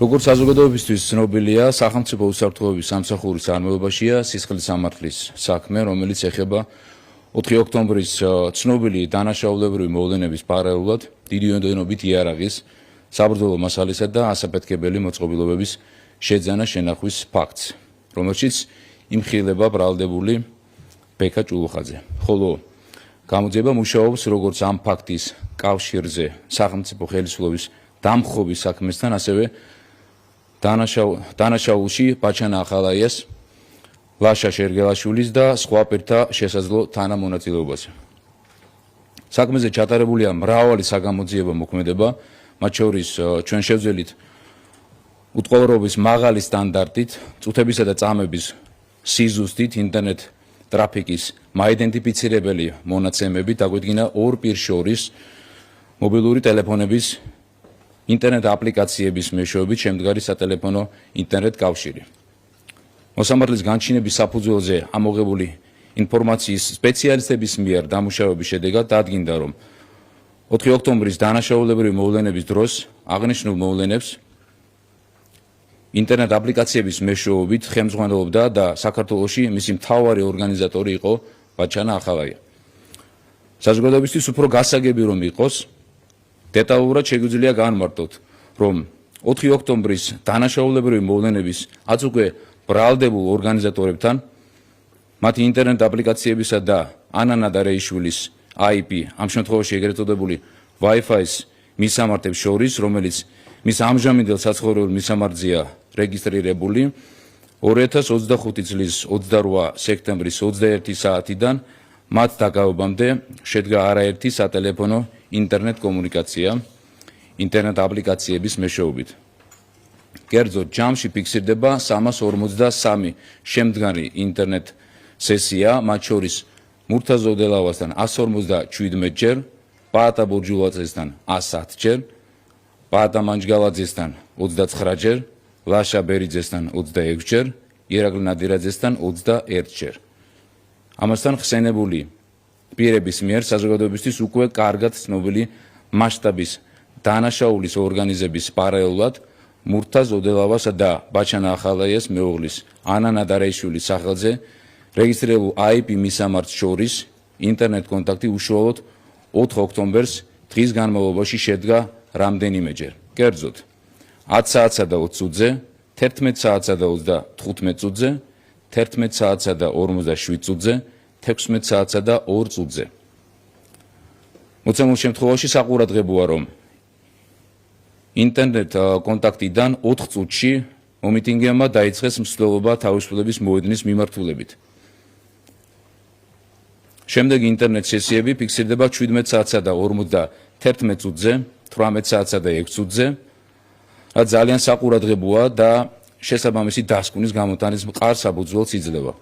როგორც საზოგადოებისთვის ცნობილია, სახელმწიფო უსაფრთხოების სამსახურის წარმოებაშია სისხლის სამართლის საქმე, რომელიც ეხება 4 ოქტომბრის ცნობილი დანაშაულებრივი მოვლენების პარალელურად დიდი ოდენობით იარაღის, საბრძოლო მასალისა და ასაფეთქებელი მოწყობილობების შეძენა შენახვის ფაქტს, რომელშიც იმხილება ბრალდებული ბექა ჭულუხაძე. ხოლო გამოძიება მუშაობს როგორც ამ ფაქტის კავშირზე სახელმწიფო ხელისუფლების დამხობის საქმესთან, ასევე დანაშაულში ბაჩანა ახალაიას, ლაშა შერგელაშვილის და სხვა პირთა შესაძლო თანამონაწილეობაზე. საქმეზე ჩატარებულია მრავალი საგამოძიებო მოქმედება, მათ შორის ჩვენ შევძველით უტყუარობის მაღალი სტანდარტით, წუთებისა და წამების სიზუსტით, ინტერნეტ ტრაფიკის მაიდენტიფიცირებელი მონაცემებით დაგვიდგინა ორ პირს შორის მობილური ტელეფონების ინტერნეტ აპლიკაციების მეშვეობით შემდგარი სატელეფონო ინტერნეტ კავშირი. მოსამართლის განჩინების საფუძველზე ამოღებული ინფორმაციის სპეციალისტების მიერ დამუშავების შედეგად დადგინდა, რომ 4 ოქტომბრის დანაშაულებრივი მოვლენების დროს აღნიშნულ მოვლენებს ინტერნეტ აპლიკაციების მეშვეობით ხელმძღვანელობდა და საქართველოში მისი მთავარი ორგანიზატორი იყო ბაჩანა ახალაია. საზოგადოებისთვის უფრო გასაგები რომ იყოს, დეტალურად შეგვიძლია განმარტოთ, რომ 4 ოქტომბრის დანაშაულებრივი მოვლენების აც უკვე ბრალდებულ ორგანიზატორებთან, მათი ინტერნეტ აპლიკაციებისა და ანა ნადარეიშვილის IP, ამ შემთხვევაში ეგრეთ წოდებული Wi-Fi-ის მისამართებს შორის, რომელიც მის ამჟამინდელ საცხოვრებელ მისამართზეა რეგისტრირებული 2025 წლის 28 სექტემბრის 21 საათიდან მათ დაკავებამდე შედგა არაერთი სატელეფონო ინტერნეტ კომუნიკაცია ინტერნეტ აპლიკაციების მეშვეობით. კერძოდ, ჯამში ფიქსირდება 353 შემდგარი ინტერნეტ სესია, მათ შორის მურთაზ ოდელავასთან 157 ჯერ, პაატა ბურჯულაძესთან 110 ჯერ, პაატა მანჯგალაძესთან 29 ჯერ, ლაშა ბერიძესთან 26 ჯერ, ირაკლი ნადირაძესთან 21 ჯერ. ამასთან ხსენებული პირების მიერ საზოგადოებისთვის უკვე კარგად ცნობილი მასშტაბის დანაშაულის ორგანიზების პარალელურად მურთაზ ოდელავასა და ბაჩანა ახალაიას მეუღლის ანა ნადარეიშვილის სახელზე რეგისტრირებულ IP მისამართს შორის ინტერნეტ კონტაქტი უშუალოდ 4 ოქტომბერს დღის განმავლობაში შედგა რამდენიმეჯერ. კერძოდ 10 საათსა და 20 წუთზე, 11 საათსა და 35 წუთზე, 11 საათსა და 57 წუთზე, 16 საათსა და 2 წუთზე. მოცემულ შემთხვევაში საყურადღებოა, რომ ინტერნეტ კონტაქტიდან 4 წუთში მომიტინგეებმა დაიწყეს მსვლელობა თავისუფლების მოედნის მიმართულებით. შემდეგ ინტერნეტ სესიები ფიქსირდება 17 საათსა და 51 წუთზე, 18 საათსა და 6 წუთზე, რაც ძალიან საყურადღებოა და შესაბამისი დასკვნის გამოტანის მყარ საფუძველს იძლევა.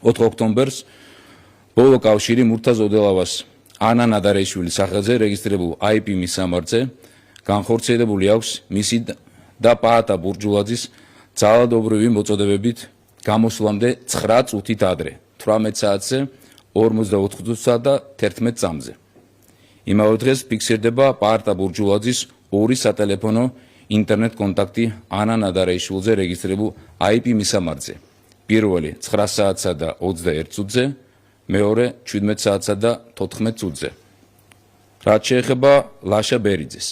4 ოქტომბერს ბოლო კავშირი მურთაზ ოდელავას ანა ნადარეიშვილის სახელზე რეგისტრირებულ IP მისამართზე განხორციელებული აქვს მისი და პაატა ბურჯულაძის ძალადობრივი მოწოდებებით გამოსვლამდე 9 წუთით ადრე, 18 საათზე, 44 წუთსა და 11 წამზე. იმავე დღეს ფიქსირდება პაატა ბურჯულაძის ორი სატელეფონო ინტერნეტ კონტაქტი ანა ნადარეიშვილზე რეგისტრირებულ IP მისამართზე. პირველი 9 საათსა და 21 წუთზე, მეორე 17 საათსა და 14 წუთზე. რაც შეეხება ლაშა ბერიძეს.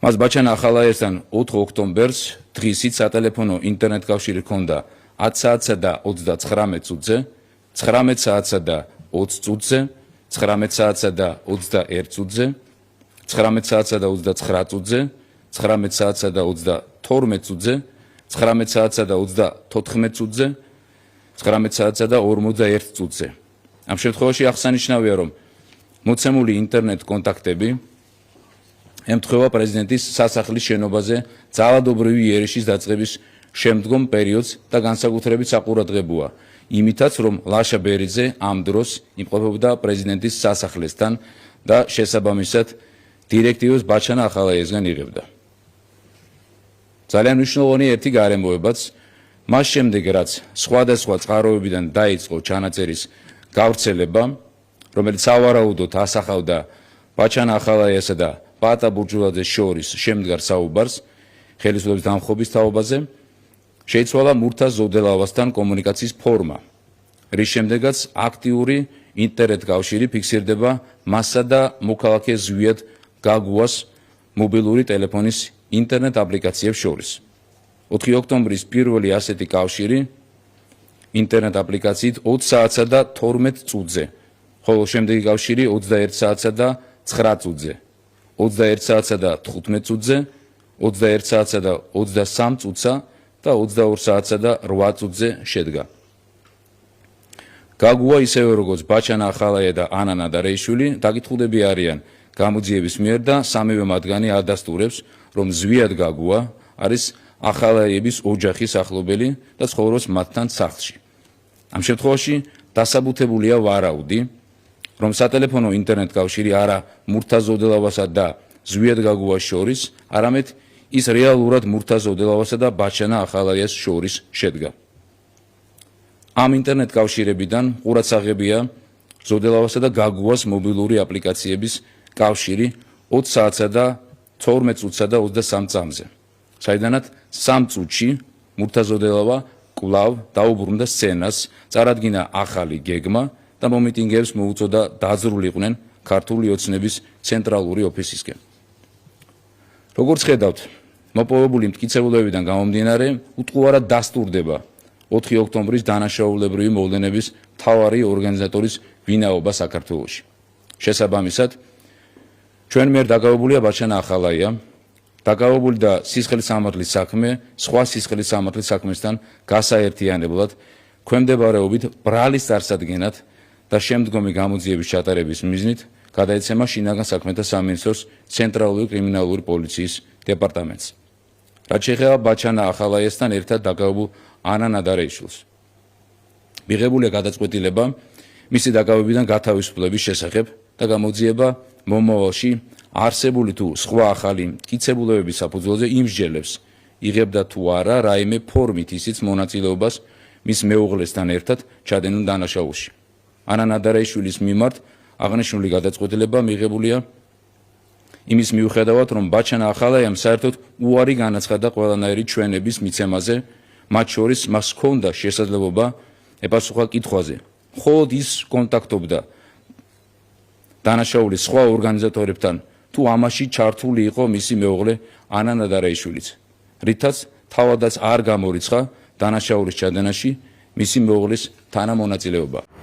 მას ბაჩანა ახალაიასთან 4 ოქტომბერს დღისით სატელეფონო ინტერნეტ კავშირი ჰქონდა 10 საათსა და 39 წუთზე, 19 საათსა და 20 წუთზე, 19 საათსა და 21 წუთზე, 19 საათსა და 29 წუთზე, 19 საათსა და 32 წუთზე, 19 საათსა და 34 წუთზე, 19 საათსა და 41 წუთზე. ამ შემთხვევაში აღსანიშნავია, რომ მოცემული ინტერნეტ კონტაქტები ემთხვევა პრეზიდენტის სასახლის შენობაზე ძალადობრივი იერიშის დაწყების შემდგომ პერიოდს და განსაკუთრებით საყურადღებოა იმითაც, რომ ლაშა ბერიძე ამ დროს იმყოფებოდა პრეზიდენტის სასახლესთან და შესაბამისად დირექტივებს ბაჩანა ახალაიასგან იღებდა. ძალიან მნიშვნელოვანი ერთი გარემოებაც მას შემდეგ, რაც სხვადასხვა წყაროებიდან დაიწყო ჩანაწერის გავრცელება, რომელიც სავარაუდოდ ასახავდა ბაჩანა ახალაიასა და პაატა ბურჯულაძეს შორის შემდგარ საუბარს, ხელისუფლების დამხობის თაობაზე, შეიცვალა მურთა ზოდელავასთან კომუნიკაციის ფორმა, რის შემდეგაც აქტიური ინტერნეტ კავშირი ფიქსირდება მასსა და მოქალაქე ზვიად გაგუას მობილური ტელეფონის ინტერნეტ აპლიკაციებს შორის. 4 ოქტომბრის პირველი ასეთი კავშირი ინტერნეტ აპლიკაციით 20 საათსა და 12 წუთზე, ხოლო შემდეგი კავშირი 21 საათსა და 9 წუთზე, 21 საათსა და 15 წუთზე, 21 საათსა და 23 წუთსა და 22 საათსა და 8 წუთზე შედგა. გაგუა ისევე როგორც ბაჩანა ახალაია და ანა ნადარეიშვილი დაკითხულები არიან გამოძიების მიერ და სამივე მათგანი ადასტურებს, რომ ზვიად გაგუა არის ახალაიების ოჯახის ახლობელი და ცხოვრობს მათთან სახლში. ამ შემთხვევაში დასაბუთებულია ვარაუდი, რომ სატელეფონო ინტერნეტ კავშირი არა მურთა ზოდელავასა და ზვიად გაგუას შორის, არამედ ის რეალურად მურთა ზოდელავასა და ბაჩანა ახალაიას შორის შედგა. ამ ინტერნეტ კავშირებიდან ყურადსაღებია ზოდელავასა და გაგუას მობილური აპლიკაციების კავშირი 20 საათსა და 12 წუთსა და 23 წამზე, საიდანაც 3 წუთში მურთა ზოდელავა კვლავ დაუბრუნდა სცენას, წარადგინა ახალი გეგმა და მომიტინგეებს მოუწოდა დაძრულიყვნენ ქართული ოცნების ცენტრალური ოფისისკენ. როგორც ხედავთ, მოპოვებული მტკიცებულებებიდან გამომდინარე, უტყუარად დასტურდება 4 ოქტომბრის დანაშაულებრივი მოვლენების მთავარი ორგანიზატორის ვინაობა საქართველოში. შესაბამისად, ჩვენ მიერ დაკავებულია ბაჩანა ახალაია, დაკავებული და სისხლის სამართლის საქმე სხვა სისხლის სამართლის საქმესთან გასაერთიანებლად, ქვემდებარეობით ბრალის წარსადგენად და შემდგომი გამოძიების ჩატარების მიზნით გადაეცემა შინაგან საქმეთა სამინისტროს ცენტრალური კრიმინალური პოლიციის დეპარტამენტს. რაც შეეხება ბაჩანა ახალაიასთან ერთად დაკავებულ ანა ნადარეიშვილს. მიღებულია გადაწყვეტილება მისი დაკავებიდან გათავისუფლების შესახებ და გამოძიება მომავალში არსებული თუ სხვა ახალი მტკიცებულებების საფუძველზე იმსჯელებს იღებდა თუ არა რაიმე ფორმით ისიც მონაწილეობას მის მეუღლესთან ერთად ჩადენილ დანაშაულში. ანა ნადარეიშვილის მიმართ აღნიშნული გადაწყვეტილება მიღებულია იმის მიუხედავად, რომ ბაჩანა ახალაიამ საერთოდ უარი განაცხადა ყველანაირი ჩვენების მიცემაზე, მათ შორის მას ჰქონდა შესაძლებლობა ეპასუხა კითხვაზე, მხოლოდ ის კონტაქტობდა დანაშაულის სხვა ორგანიზატორებთან, თუ ამაში ჩართული იყო მისი მეუღლე ანა ნადარეიშვილიც, რითაც თავადაც არ გამორიცხა დანაშაულის ჩადენაში მისი მეუღლის თანამონაწილეობა.